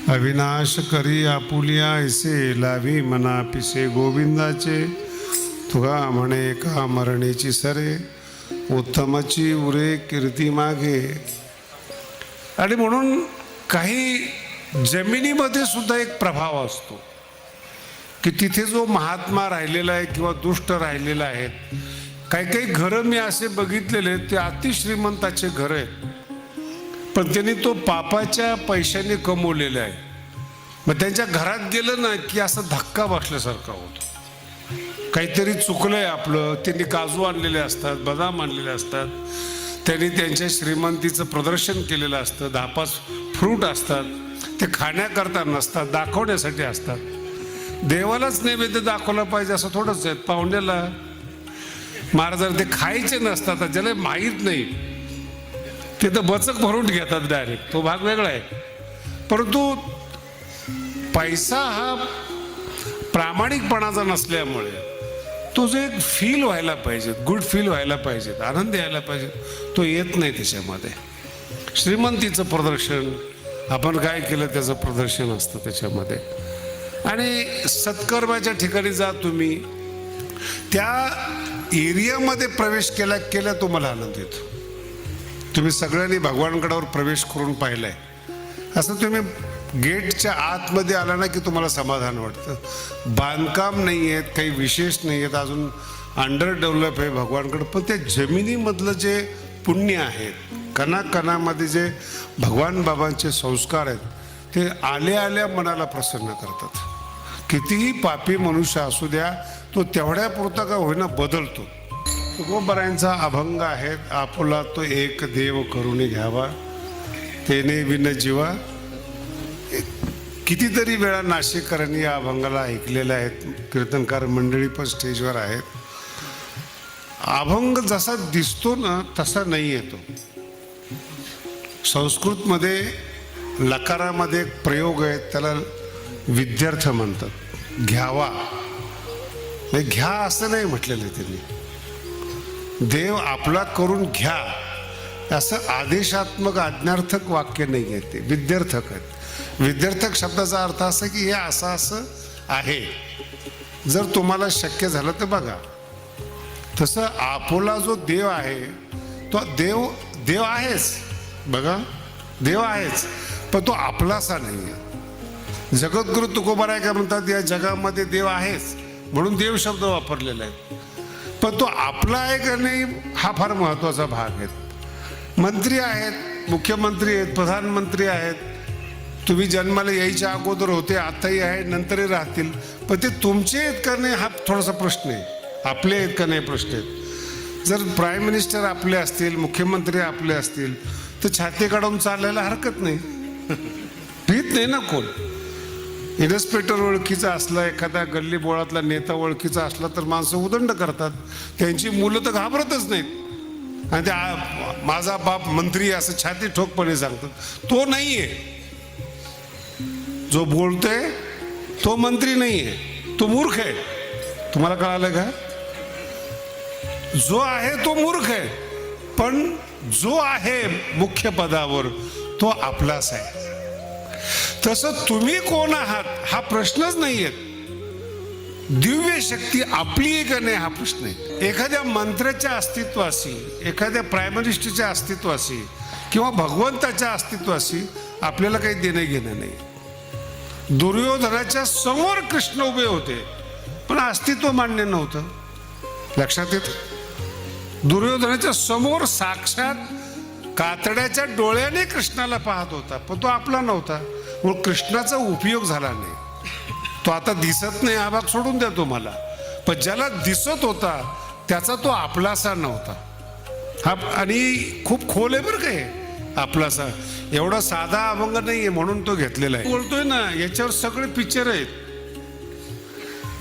अविनाश करी Apulia ऐसे लावी मना पिसे गोविंदाचे तुगा म्हणे का मरणेची सरे उत्तमची उरे कीर्ती मागे। आणि म्हणून काही जमिनीमध्ये सुद्धा एक प्रभाव असतो की तिथे जो महात्मा राहिलेला आहे किंवा दुष्ट राहिलेला आहेत। काही काही घरं मी असे बघितलेले ते अतिश्रीमंताचे घर आहेत, पण त्यांनी तो पापाच्या पैशाने कमवलेला आहे। मग त्यांच्या घरात गेलं ना की असं धक्का बसल्यासारखा होतो, काहीतरी चुकलंय आपलं। त्यांनी काजू आणलेले असतात, बदाम आणलेले असतात, त्यांनी त्यांच्या श्रीमंतीचं प्रदर्शन केलेलं असतं। 10-5 फ्रूट असतात, ते खाण्याकरता नसतात, दाखवण्यासाठी असतात। देवालाच नैवेद्य दाखवला पाहिजे असं थोडंच आहे। पाहुण्याला महाराज ते खायचे नसतात, ज्याला माहीत नाही ते तर बचक भरून घेतात डायरेक्ट, तो भाग वेगळा आहे। परंतु पैसा हा प्रामाणिकपणाचा नसल्यामुळे तो जो एक फील व्हायला पाहिजे, गुड फील व्हायला पाहिजे, आनंद यायला पाहिजे, तो येत नाही त्याच्यामध्ये। श्रीमंतीचं प्रदर्शन, आपण काय केलं त्याचं प्रदर्शन असतं त्याच्यामध्ये। आणि सत्कर्माच्या ठिकाणी जा तुम्ही, त्या एरियामध्ये प्रवेश केला तुम्हाला आनंद येतो। तुम्ही सगळ्यांनी भगवानगडावर प्रवेश करून पाहिलाय, असं तुम्ही गेटच्या आतमध्ये आला ना की तुम्हाला समाधान वाटतं। बांधकाम नाही आहेत, काही विशेष नाही आहेत, अजून अंडर डेव्हलप आहे भगवानगड, पण त्या जमिनीमधलं जे पुण्य आहेत, कणाकणामध्ये जे भगवान बाबांचे संस्कार आहेत, ते आल्या मनाला प्रसन्न करतात। कितीही पापी मनुष्य असू द्या, तो तेवढ्या पुरता का होईना बदलतो। तुकोबारायांचा अभंग आहेत, आपुला तो एक देव करून घ्यावा, तेने विन जीवा। कितीतरी वेळा नाशिककरांनी या अभंगाला ऐकलेलं आहेत, कीर्तनकार मंडळी पण स्टेजवर आहेत। अभंग जसा दिसतो ना तसा नाही येतो। संस्कृतमध्ये लकारामध्ये एक प्रयोग आहे, त्याला विद्यार्थ म्हणतात। घ्यावा, घ्या असं नाही म्हटलेलं त्यांनी। देव आपला करून घ्या असं आदेशात्मक आज्ञार्थक वाक्य नाही आहे, ते विद्यार्थक आहेत। विद्यार्थक शब्दाचा अर्थ असा की हे असं आहे, जर तुम्हाला शक्य झालं तर बघा। तसं आपोला जो देव आहे तो देव आहेच, बघा देव आहेच, पण तो आपलासा नाही आहे। जगद्गुरु तुकोबाराय काय म्हणतात, या जगामध्ये देव आहेच म्हणून देव शब्द वापरलेला आहे, पण तो आपला आहे का नाही हा फार महत्वाचा भाग आहे। मंत्री आहेत, मुख्यमंत्री आहेत, प्रधानमंत्री आहेत, तुम्ही जन्माला यायच्या अगोदर होते, आताही आहे, नंतरही राहतील, पण ते तुमचे आहेत का नाही हा थोडासा प्रश्न आहे। आपले आहेत का नाही प्रश्न आहेत। जर प्राईम मिनिस्टर आपले असतील, मुख्यमंत्री आपले असतील, तर छाती काढून चालायला हरकत नाही, भीत नाही ना कोण। इन्स्पेक्टर ओळखीचा असला, एखादा गल्ली बोळातला नेता ओळखीचा असला तर माणसं उदंड करतात, त्यांची मुलं तर घाबरतच नाहीत। आणि ते माझा बाप मंत्री असं छाती ठोकपणे सांगतात, तो नाहीये। जो बोलतोय तो मंत्री नाहीये, तो मूर्ख आहे। तुम्हाला कळालं का? जो आहे तो मूर्ख आहे, पण जो आहे मुख्य पदावर तो आपलाच आहे। तसं तुम्ही कोण आहात हा प्रश्नच नाहीये। दिव्य शक्ती आपली आहे का नाही हा प्रश्न आहे। एखाद्या मंत्र्याच्या अस्तित्वाशी, एखाद्या प्राईम मिनिस्टरच्या अस्तित्वाशी किंवा भगवंताच्या अस्तित्वाशी आपल्याला काही देणं घेणं नाही। दुर्योधनाच्या समोर कृष्ण उभे होते, पण अस्तित्व मान्य नव्हतं, लक्षात येतं। दुर्योधनाच्या समोर साक्षात कातड्याच्या डोळ्याने कृष्णाला पाहत होता, पण तो आपला नव्हता, म्हणून कृष्णाचा उपयोग झाला नाही। तो आता दिसत नाही हा भाग सोडून द्या तुम्हाला, पण ज्याला दिसत होता त्याचा तो आपलासा नव्हता हा। आणि खूप खोल आहे बरं काय आपलासा, एवढा साधा अभंग नाहीये म्हणून तो घेतलेला आहे। बोलतोय ना याच्यावर सगळे पिक्चर आहेत,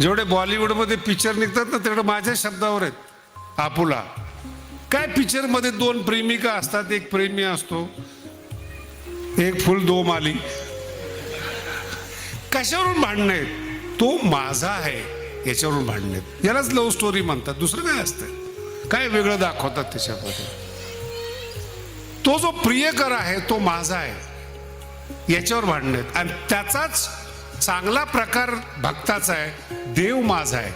जेवढे बॉलिवूडमध्ये पिक्चर निघतात ना तेवढे माझ्या शब्दावर आहेत। आपुला काय पिक्चर मध्ये 2 प्रेमिका असतात, एक प्रेमी असतो, एक फुल 2 माली, कशावरून भांडण आहेत? तो माझा आहे याच्यावरून भांडण आहेत। यालाच लव्ह स्टोरी म्हणतात, दुसरं काय असतं, काय वेगळं दाखवतात त्याच्यामध्ये। तो जो प्रियकर आहे तो माझा आहे, याच्यावर भांडणं आहेत. आणि त्याचाच चांगला प्रकार भक्ताचा आहे, देव माझा आहे.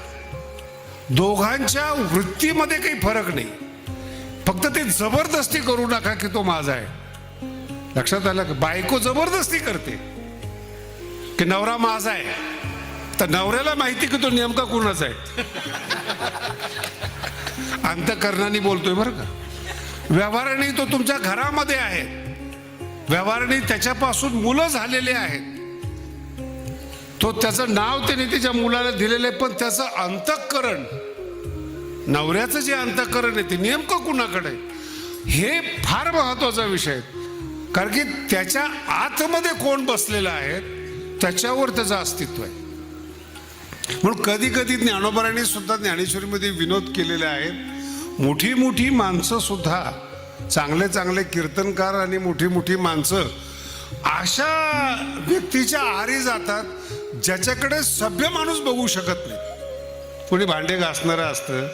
दोघांच्या वृत्तीमध्ये काही फरक नाही, फक्त ते जबरदस्ती करू नका की तो माझा आहे. लक्षात आलं का? बायको जबरदस्ती करते की नवरा माझा आहे, तर नवऱ्याला माहिती की तो नेमका कोणाचा आहे. अंतःकरणाने बोलतोय बरं का, व्यवहाराने तो तुमच्या घरामध्ये आहे, व्यवहाराने त्याच्यापासून मुलं झालेले आहेत, तो त्याचं नाव त्याने त्याच्या मुलाला दिलेलं आहे, पण त्याचं अंतःकरण, नवऱ्याचं जे अंतःकरण आहे ते नेमकं कुणाकडे आहे, हे फार महत्वाचा विषय आहे. कारण की त्याच्या आतमध्ये कोण बसलेला आहे त्याच्यावर त्याचं अस्तित्व आहे. म्हणून कधी कधी ज्ञानोबारांनी सुद्धा ज्ञानेश्वरीमध्ये विनोद केलेले आहेत. मोठी मोठी माणसं सुद्धा, चांगले चांगले कीर्तनकार आणि मोठी मोठी माणसं अशा व्यक्तीच्या आहारी जातात ज्याच्याकडे सभ्य माणूस बघू शकत नाही. कोणी भांडे घासणारं असतं,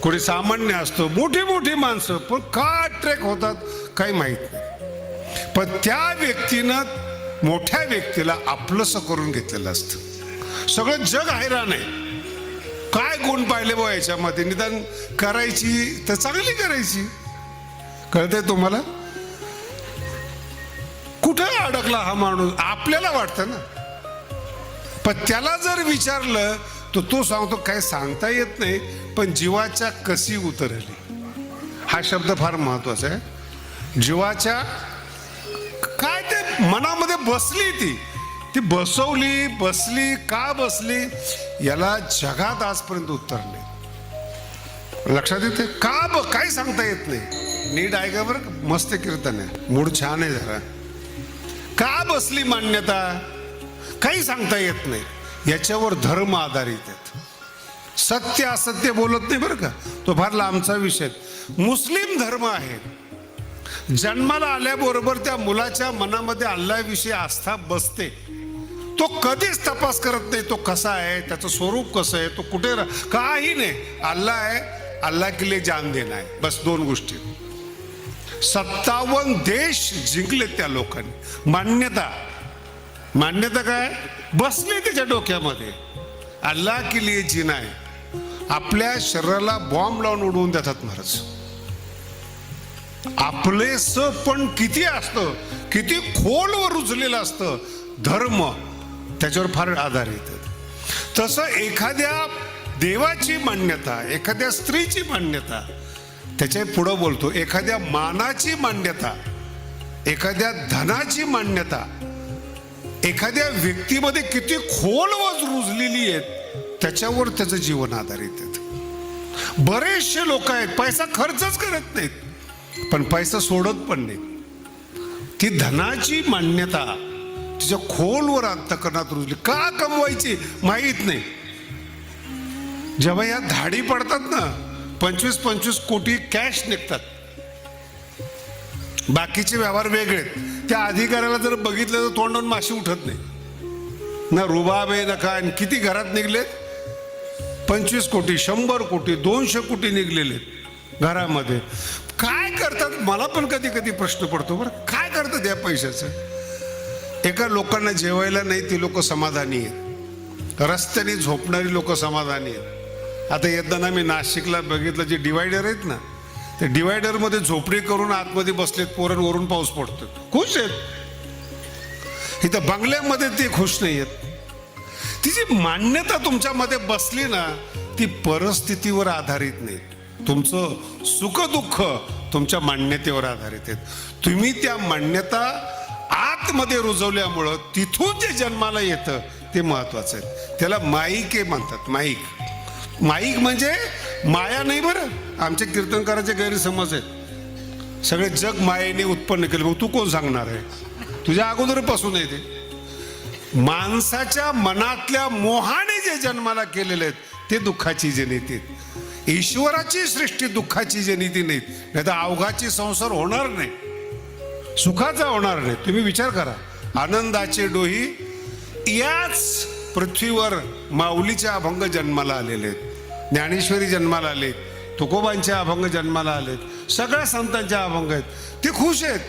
कोणी सामान्य असतं, मोठी मोठी माणसं, पण का ट्रेक होतात काही माहित नाही. पण त्या व्यक्तीनं मोठ्या व्यक्तीला आपलंसं करून घेतलेलं असतं. सगळं जग हैराण आहे, काय गुण पाहिले बो याच्यामध्ये, निदान करायची तर चांगली करायची. कळतंय तुम्हाला? कुठं अडकला हा माणूस आपल्याला वाटतं ना, पण त्याला जर विचारलं तर तो सांगतो काय सांगता येत नाही, पण जीवाच्या कशी उतरली. हा शब्द फार महत्वाचा आहे. जीवाच्या काय ते मनामध्ये बसली, ती बसली का बसली, याला जगात आजपर्यंत उत्तर नाही. लक्षात येते का? काय सांगता येत नाही. नीट ऐका बरं, मस्त कीर्तन आहे, मूड छान आहे जरा. का बसली मान्यता, काही सांगता येत नाही. याच्यावर धर्म आधारित आहेत. सत्य असत्य बोलत नाही बरं का, तो फार लांबचा विषय. मुस्लिम धर्म आहे, जन्माला आल्याबरोबर त्या मुलाच्या मनामध्ये अल्लाहविषयी आस्था बसते. तो कधीच तपास करत नाही तो कसा आहे, त्याचं स्वरूप कसं आहे, तो कुठे काही नाही. अल्लाह आहे, अल्लाह के लिए जान देना आहे, बस दोन गोष्टी. 57 देश जिंकले त्या लोकांनी. मान्यता काय बसली त्याच्या डोक्यामध्ये, अल्लाह के लिए जीना आहे. आपल्या शरीराला बॉम्ब लावून उडवून देतात महाराज. आपलेस पण किती असतं, किती खोलवर रुजलेलं असतं धर्म, त्याच्यावर फार आधारित. तसं एखाद्या देवाची मान्यता, एखाद्या स्त्रीची मान्यता, त्याच्या पुढं बोलतो एखाद्या मानाची मान्यता, एखाद्या धनाची मान्यता, एखाद्या व्यक्तीमध्ये किती खोलवर रुजलेली आहेत त्याच्यावर त्याचं जीवन आधारित आहे. बरेचसे लोक आहेत पैसा खर्चच करत नाहीत, पण पैसा सोडत पण नाही. ती धनाची मान्यता तिच्या खोलवर अंतःकरणात रुजली. का कमवायची माहीत नाही. जेव्हा या धाडी पडतात ना, 25-25 कोटी कॅश निघतात, बाकीचे व्यवहार वेगळे. त्या अधिकाऱ्याला जर बघितलं तर तोंडावरून माशी उठत नाही ना, रुबाब आहे ना काय. किती घरात निघलेत, 25 कोटी, 100 कोटी, 200 कोटी निघलेले घरामध्ये. काय करतात मला पण कधी कधी प्रश्न पडतो बरं, काय करतात या पैशाचं. एका लोकांना जेवायला नाही ती लोक समाधानी आहेत, रस्त्याने झोपणारी लोक समाधानी आहेत. आता येताना मी नाशिकला बघितलं, जे डिवायडर आहेत ना, ते डिवायडर मध्ये झोपडी करून आतमध्ये बसलेत, पोरांवरून पाऊस पडतो, खुश आहेत. इथं बंगल्यामध्ये ते खुश नाही आहेत. तिची मान्यता तुमच्यामध्ये बसली ना, ती परिस्थितीवर आधारित नाही. तुमचं सुख दुःख तुमच्या मान्यतेवर आधारित आहेत. तुम्ही त्या मान्यता आतमध्ये रुजवल्यामुळं तिथून जे जन्माला येतं ते महत्वाचं आहे. त्याला माईके म्हणतात. माईक म्हणजे माया नाही बरं. आमच्या कीर्तनकाराचे गैरसमज आहेत, सगळे जग मायेने उत्पन्न केलं. मग तू कोण सांगणार आहे, तुझ्या अगोदरपासून आहे ते. माणसाच्या मनातल्या मोहाने जे जन्माला केलेले आहेत ते दुःखाची जनिती. ईश्वराची सृष्टी दुःखाची जनिती नाहीत, नाही तर अवघाची संसार होणार नाही, सुखाचा होणार नाही. तुम्ही विचार करा, आनंदाचे डोही याच पृथ्वीवर माऊलीच्या अभंग जन्माला आलेले आहेत, ज्ञानेश्वरी जन्माला आले, तुकोबांचे अभंग जन्माला आलेत, सगळ्या संतांच्या अभंग आहेत. ते खुश आहेत.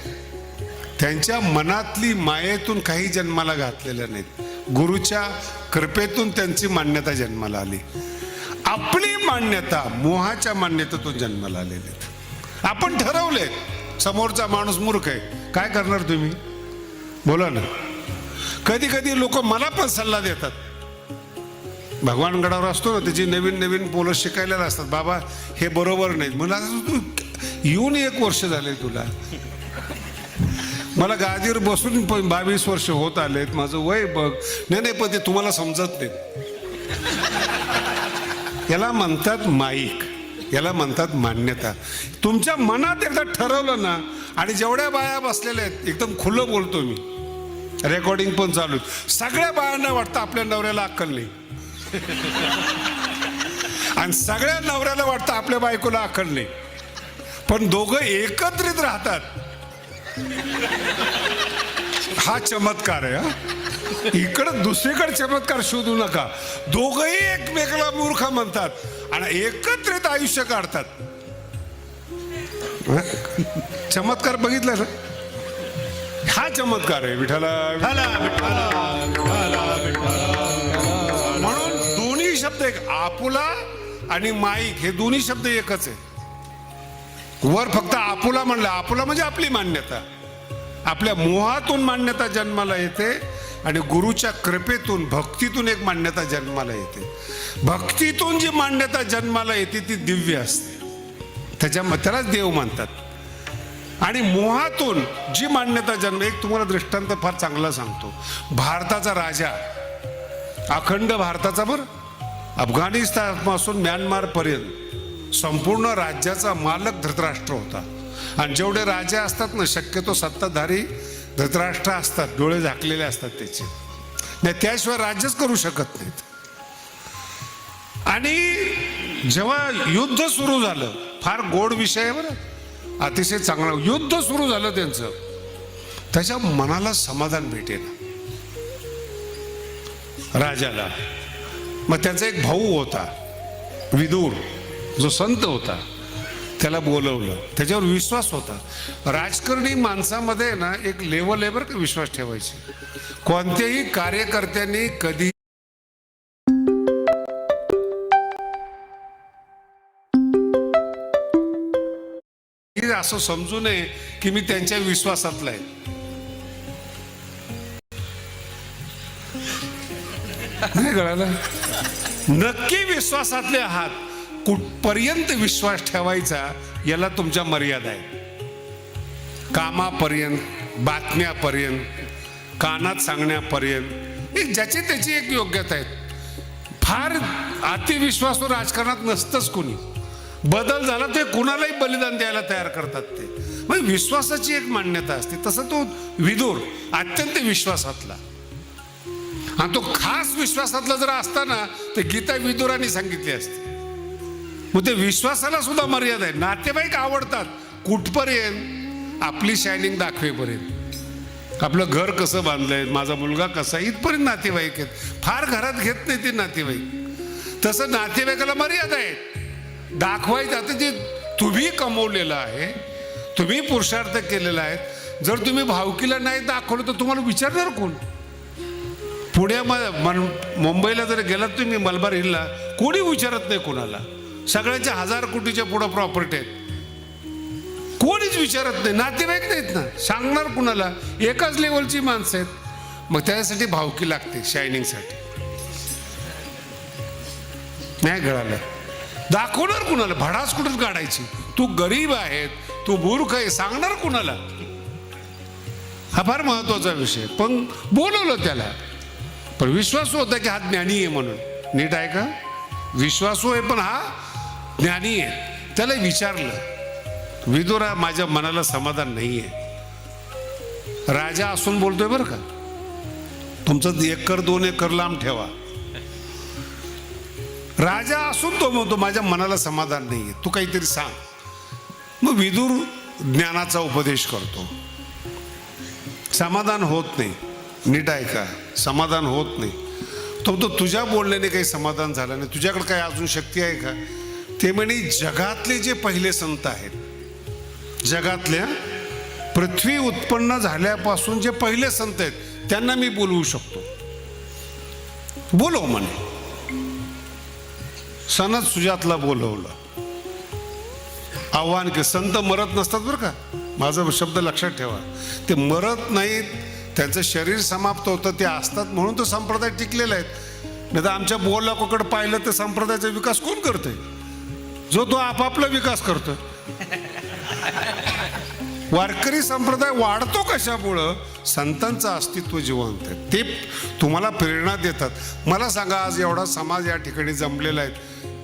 त्यांच्या मनातली मायेतून काही जन्माला घातलेल्या नाहीत. गुरुच्या कृपेतून त्यांची मान्यता जन्माला आली. आपली मान्यता मोहाच्या मान्यतेतून जन्माला आलेली. आपण ठरवले समोरचा माणूस मूर्ख आहे, काय करणार तुम्ही? बोला ना. कधी कधी लोक मला पण सल्ला देतात. भगवानगडावर असतो ना, त्याची नवीन नवीन पोलं शिकायला असतात. बाबा हे बरोबर नाही. मला तू येऊन 1 वर्ष झाले तुला, मला गादीवर बसून 22 वर्ष होत आलेत, माझं वय बघ. नाही पण ते तुम्हाला समजत नाही. याला म्हणतात माईक, याला म्हणतात मान्यता. तुमच्या मनात एकदा ठरवलं ना, आणि जेवढ्या बाया बसलेल्या आहेत, एकदम खुलं बोलतो मी, रेकॉर्डिंग पण चालू, सगळ्या बायांना वाटतं आपल्या नवऱ्याला अक्कल नाही, आणि सगळ्या नवऱ्याला वाटतं आपल्या बायकोला अक्कल नाही. पण दोघं एकत्रित राहतात. हा चमत्कार आहे. हा इकडं दुसरीकडे चमत्कार शोधू नका. दोघंही एकमेकाला मूर्ख म्हणतात आणि एकत्रित आयुष्य काढतात. चमत्कार बघितला ना, हा चमत्कार आहे. विठाला म्हणून दोन्ही शब्द एक, आपुला आणि माईक हे दोन्ही शब्द एकच आहे. वर फक्त आपुला म्हणलं, आपुला म्हणजे आपली मान्यता, आपल्या मोहातून मान्यता जन्माला येते, आणि गुरुच्या कृपेतून भक्तीतून एक मान्यता जन्माला येते. भक्तीतून जी मान्यता जन्माला येते ती दिव्य असते, त्यालाच देव म्हणतात. आणि मोहातून जी मान्यता जन्म, एक तुम्हाला दृष्टांत फार चांगला सांगतो. भारताचा राजा, अखंड भारताचा, बरं, अफगाणिस्तानपासून म्यानमार पर्यंत संपूर्ण राज्याचा मालक धृतराष्ट्र होता. आणि जेवढे राजे असतात ना, शक्यतो सत्ताधारी धृतराष्ट्र असतात, डोळे झाकलेले असतात त्याचे, नाही त्याशिवाय राज्यच करू शकत नाहीत. आणि जेव्हा युद्ध सुरू झालं, फार गोड विषय आहे बरं, अतिशय चांगला, युद्ध सुरू झालं त्यांचं, त्याच्या मनाला समाधान भेटेल राजाला. मग त्यांचा एक भाऊ होता विदूर, जो संत होता, त्याला बोलवलं. त्याच्यावर विश्वास होता. राजकारणी माणसामध्ये ना एक लेवल आहे बरं का विश्वास ठेवायची. कोणत्याही कार्यकर्त्यांनी कधी असं समजू नये की मी त्यांच्या विश्वासातला आहे. नाही कळालं? नक्की विश्वासातले आहात. कुठपर्यंत विश्वास ठेवायचा याला तुमच्या मर्यादा आहे. कामापर्यंत, बातम्यापर्यंत, कानात सांगण्यापर्यंत, एक ज्याची त्याची एक योग्यता आहे. फार अतिविश्वासू राजकारणात नसतंच कोणी. बदल झाला ते कुणालाही बलिदान द्यायला तयार करतात ते. मग विश्वासाची एक मान्यता असते. तसं तो विदूर अत्यंत विश्वासातला, आणि तो खास विश्वासातला जर असताना ते गीता विदुरांनी सांगितली असते. मग ते विश्वासाला सुद्धा मर्यादा आहे. नातेवाईक आवडतात कुठपर्यंत? आपली शायनिंग दाखवेपर्यंत. आपलं घर कसं बांधलंय, माझा मुलगा कसा, इथपर्यंत नातेवाईक आहेत. फार घरात घेत नाही ते नातेवाईक. तसं नातेवाईकाला मर्यादा आहे. दाखवायचं आता जे तुम्ही कमवलेलं आहे, तुम्ही पुरुषार्थ केलेला आहे, जर तुम्ही भावकीला नाही दाखवलं तर तुम्हाला विचारणार कोण? मुंबईला जर गेलात तुम्ही मलबार हिलला, कोणी विचारत नाही कोणाला. सगळ्यांच्या 1000 कोटीच्या पुढं प्रॉपर्टी आहेत, कोणीच विचारत नाही. नातेवाईक नाहीत ना, सांगणार कुणाला? एकाच लेवलची माणसं आहेत. मग त्यासाठी भावकी लागते शायनिंगसाठी. नाही कळालं? दाखवणार कुणाला? भडास कुठं काढायची? तू गरीब आहे, तू मूर्ख आहे, सांगणार कुणाला? हा फार महत्वाचा विषय. पण बोलवलं त्याला, पण विश्वासू होता की हा ज्ञानी आहे म्हणून. नीट आहे का? विश्वासू आहे पण हा ज्ञानी आहे. त्याला विचारलं, विदुरा माझ्या मनाला समाधान नाही आहे. राजा असून बोलतोय बरं का, तुमचं 1 एकर 2 एकर लांब ठेवा. राजा असून तो म्हणतो माझ्या मनाला समाधान नाही आहे, तू काहीतरी सांग. मग विदुर ज्ञानाचा उपदेश करतो. समाधान होत नाही. नीट आहे का? समाधान होत नाही. तो तुझ्या बोलण्याने काही समाधान झालं नाही. तुझ्याकडे काही अजून शक्ती आहे का? ते म्हणे जगातले जे पहिले संत आहेत, जगातल्या पृथ्वी उत्पन्न झाल्यापासून जे पहिले संत आहेत त्यांना मी बोलवू शकतो. बोलव म्हणे. सनद सुजातला बोलवलं. आव्हान के संत मरत नसतात बरं का, माझा शब्द लक्षात ठेवा. ते मरत नाहीत, त्यांचं शरीर समाप्त होतं, ते असतात म्हणून तो संप्रदाय टिकलेला आहे. नाही तर आमच्या बोलाकडे पाहिलं तर संप्रदायाचा विकास कोण करतोय? जो तो आपापला विकास करतोय. वारकरी संप्रदाय वाढतो कशामुळं? संतांचं अस्तित्व जिवंत आहे. ते तुम्हाला प्रेरणा देतात. मला सांगा, आज एवढा समाज या ठिकाणी जमलेला आहे,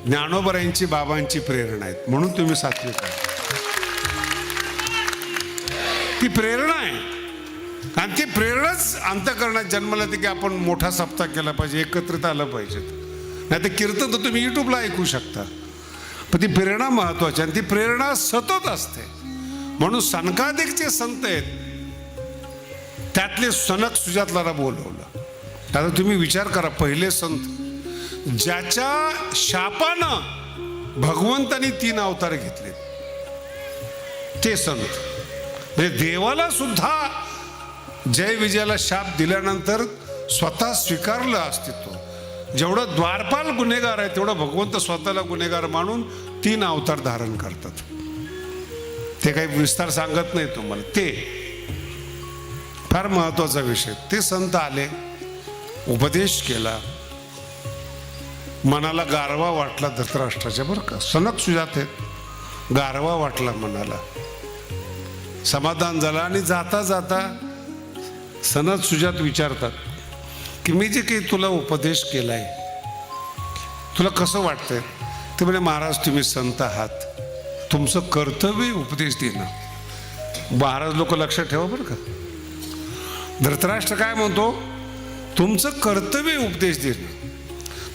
ज्ञानोबरायांची बाबांची प्रेरणा आहेत म्हणून तुम्ही सात्विक आहे. ती प्रेरणा आहे. आणि ती प्रेरणाच अंतःकरणात जन्माला येते की आपण मोठा सप्ताह केला पाहिजे, एकत्रित आलं पाहिजे. नाही तर कीर्तन तर तुम्ही युट्यूबला ऐकू शकता, पण ती प्रेरणा महत्वाची आणि ती प्रेरणा सतत असते. म्हणून सनकादिकचे संत आहेत, त्यातले सनक सुजातला बोलवलं. आता तुम्ही विचार करा, पहिले संत ज्याच्या शापानं भगवंतानी 3 अवतार घेतले ते संत. म्हणजे देवाला सुद्धा जय विजयाला शाप दिल्यानंतर स्वतः स्वीकारलं अस्तित्व. जेवढं द्वारपाल गुन्हेगार आहे तेवढं भगवंत स्वतःला गुन्हेगार मानून 3 अवतार धारण करतात. ते काही विस्तार सांगत नाही तुम्हाला, ते फार महत्वाचा विषय. ते संत आले, उपदेश केला, मनाला गारवा वाटला धृतराष्ट्राच्या. बरं का, सनक सुजात आहेत, गारवा वाटला मनाला, समाधान झालं. आणि जाता जाता सनद सुजात विचारतात की मी जे काही तुला उपदेश केलाय तुला कसं वाटतंय? ते म्हणे, महाराज तुम्ही संत आहात, तुमचं कर्तव्य उपदेश देणं. महाराज लोक लक्षात ठेवा बरं का. धृतराष्ट्र काय म्हणतो? तुमचं कर्तव्य उपदेश देणं.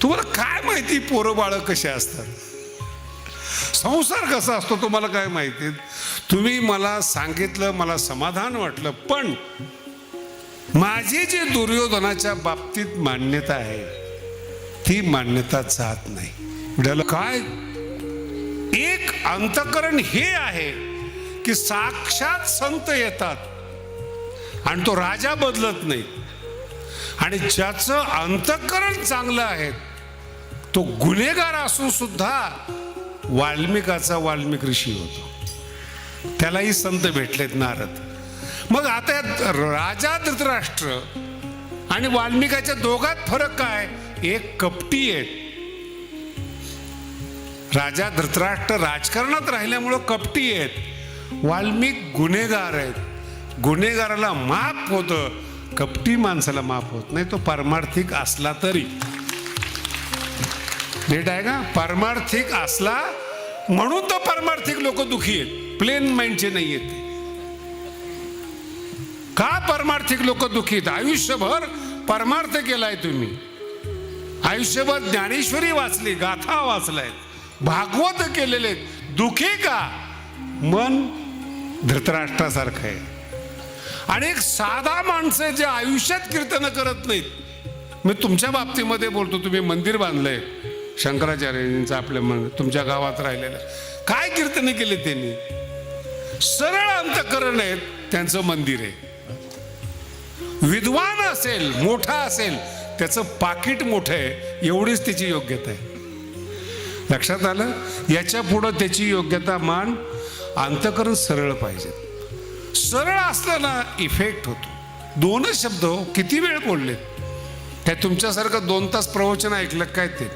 तुम्हाला काय माहिती पोरं बाळं कसे असतात, संसार कसा असतो तुम्हाला काय माहिती? तुम्ही मला सांगितलं, मला समाधान वाटलं, पण माझी जी दुर्योधनाच्या बाबतीत मान्यता आहे ती मान्यता जात नाही. विडाला काय एक अंतःकरण हे आहे की साक्षात संत येतात आणि तो राजा बदलत नाही. आणि ज्याचं अंतःकरण चांगलं आहे तो गुन्हेगार असून सुद्धा वाल्मिकाचा वाल्मिक ऋषी होतो. त्यालाही संत भेटलेत, नारद. मग आता राजा धृतराष्ट्र आणि वाल्मिकाच्या दोघात फरक काय? एक कपटी आहे. राजा धृतराष्ट्र राजकारणात राहिल्यामुळं कपटी आहेत, वाल्मिक गुन्हेगार आहेत. गुन्हेगाराला माफ होतं, कपटी माणसाला माफ होत नाही, तो पारमार्थिक असला तरी. नीट आहे का? पारमार्थिक असला म्हणून तर पारमार्थिक लोक दुखी आहेत, प्लेन माइंडचे नाही आहेत. का परमार्थिक लोक दुखी आहेत? आयुष्यभर परमार्थ केलाय तुम्ही, आयुष्यभर ज्ञानेश्वरी वाचली, गाथा वाचलाय, भागवत केलेले, दुखी का? मन धृतराष्ट्रासारखं आहे. आणि एक साधा माणसं जे आयुष्यात कीर्तन करत नाहीत. मी तुमच्या बाबतीमध्ये बोलतो, तुम्ही मंदिर बांधलंय शंकराचार्यांचं आपल्या तुमच्या गावात राहिलेलं, काय कीर्तन केले त्यांनी? सरळ अंतःकरण आहेत, त्यांचं मंदिर आहे. विद्वान असेल, मोठा असेल, त्याचं पाकिट मोठं आहे, एवढीच त्याची योग्यता आहे. लक्षात आलं? याच्या पुढं त्याची योग्यता मान, अंतःकरण सरळ पाहिजे. सरळ असलं ना इफेक्ट होतो. 2च शब्द किती वेळ बोलले? काय तुमच्यासारखं 2 तास प्रवचन ऐकलं काय ते?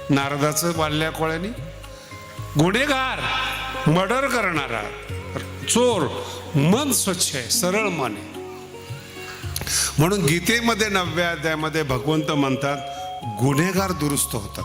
नारदाचं वाल्या कोळ्यानी? गुन्हेगार, मर्डर करणारा, चोर, मन स्वच्छ आहे, सरळ मन आहे. म्हणून गीतेमध्ये 9व्या अध्यायामध्ये भगवंत म्हणतात गुन्हेगार दुरुस्त होतात.